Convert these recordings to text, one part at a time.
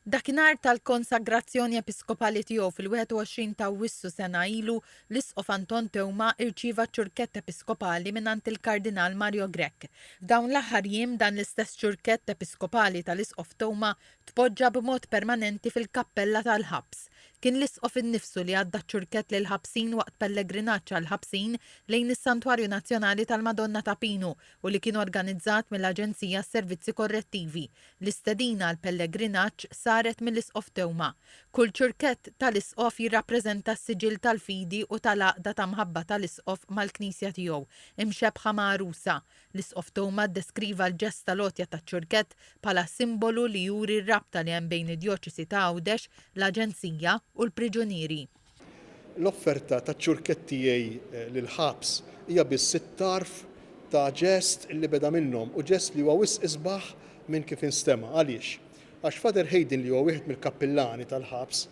Dakinhar tal-Konsagrazzjoni Episkopali tiegħu fil-21 ta' Awwissu sena ilu l-Isqof Anton Teuma irċieva ċ-ċurkett Episkopali mingħand il-Kardinal Mario Grech. F'dawn l-aħħar jiem dan l-istess ċurkett Episkopali tal-Isqof Teuma tpoġġa b'mod permanenti fil-kappella tal-ħabs. Kien l-Isqof innifsu li għadda ċ-ċurkett lil ħabsin waqt pellegrinaġġ għal ħabsin lejn is-Santwarju Nazzjonali tal-Madonna ta' Pinu u li kien organizzat mill-Aġenzija Servizzi Korrettivi. L-istedina għal pellegrinaġġ saret mill-Isqof Teuma. Kull ċurkett tal-Isqof jirrappreżenta s-siġil tal-fidi u tal-għaqda ta' mħabba tal-Isqof mal-Knisja tiegħu, imxebħa magħrusa. L-Isqof Teuma ddeskriva l-ġest tal-għotja taċ-ċurkett bħala simbolu li juri r-rabta li hemm bejn id-Djoċesi ta' Għawdex, l-Aġenzija u l-Priġunieri. L-offerta taċ-ċurkett tiegħi lill-ħabs hija biss it-tarf ta' ġest li beda minnhom u ġest li huwa wisq isbaħ minn kif instema'. Għaliex? Għax Fader Ħejdin li huwa wieħed mill-kappillani tal-ħabs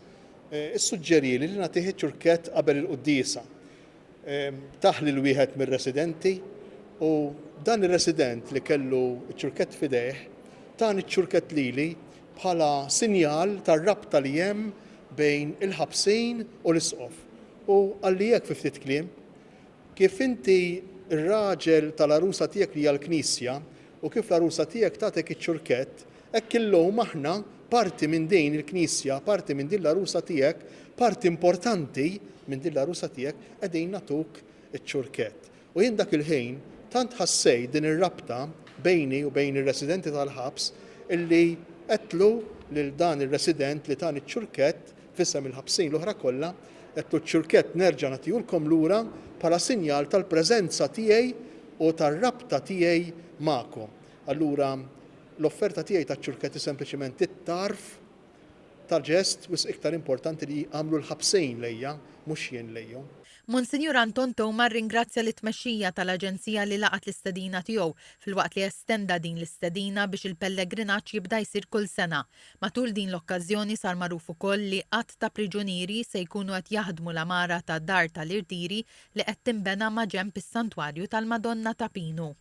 issuġġerili li nagħtih iċ-ċurkett qabel il-quddiesa. Taħli l-wieħed mir-residenti u dan ir-resident li kellu ċ-ċurkett fidejh tani ċ-ċurkett lili bħala sinjal tar-rabta li hemm bejn il-ħabsin u l-Isqof. U għalli jekk fi ftit kliem, kif inti r-raġel tal-arusa tiegħek li hija l-Knisja u kif l-arusa tiegħek tagħtek iċ-ċurkett, hekk illum aħna parti minn din il-Knisja, parti minn din l-arusa tiegħek, parti importanti minn din l-arusa tiegħek qegħdin nagħtuk iċ-ċurkett. U jien dak il-ħin tant ħassej din ir-rabta bejni u bejn ir-residenti tal-ħabs illi qedtlu lil dan ir-resident li tani ċ-ċurkett f'isem il-ħabsin l-oħra kollha, qedtlu ċ-ċurkett nerġa' nagħtihulkom lura bħala sinjal tal-preżenza tiegħi u tar-rabta tiegħi magħkom. Allura l-offerta tiegħi taċ-ċurkett sempliċement it-tarf tal-ġest wis iktar importanti li għamlu l-ħabsejn lejja, mhux jien lejhom. Monsinjur Anton Teuma ringrazzja l-tmexxija tal-Aġenzija li laqat l-istedina tiegħu filwaqt li estenda din l-istedina biex il-pellegrinaġġ jibda jsir kull sena. Matul din l-okkażjoni sar magħruf ukoll li qatt ta' priġunieri se jkunu qed jaħdmu l-amara tad-dar tal-irtiri li qed tinbena ma' ġenb is-Santwarju tal-Madonna ta' Pinu.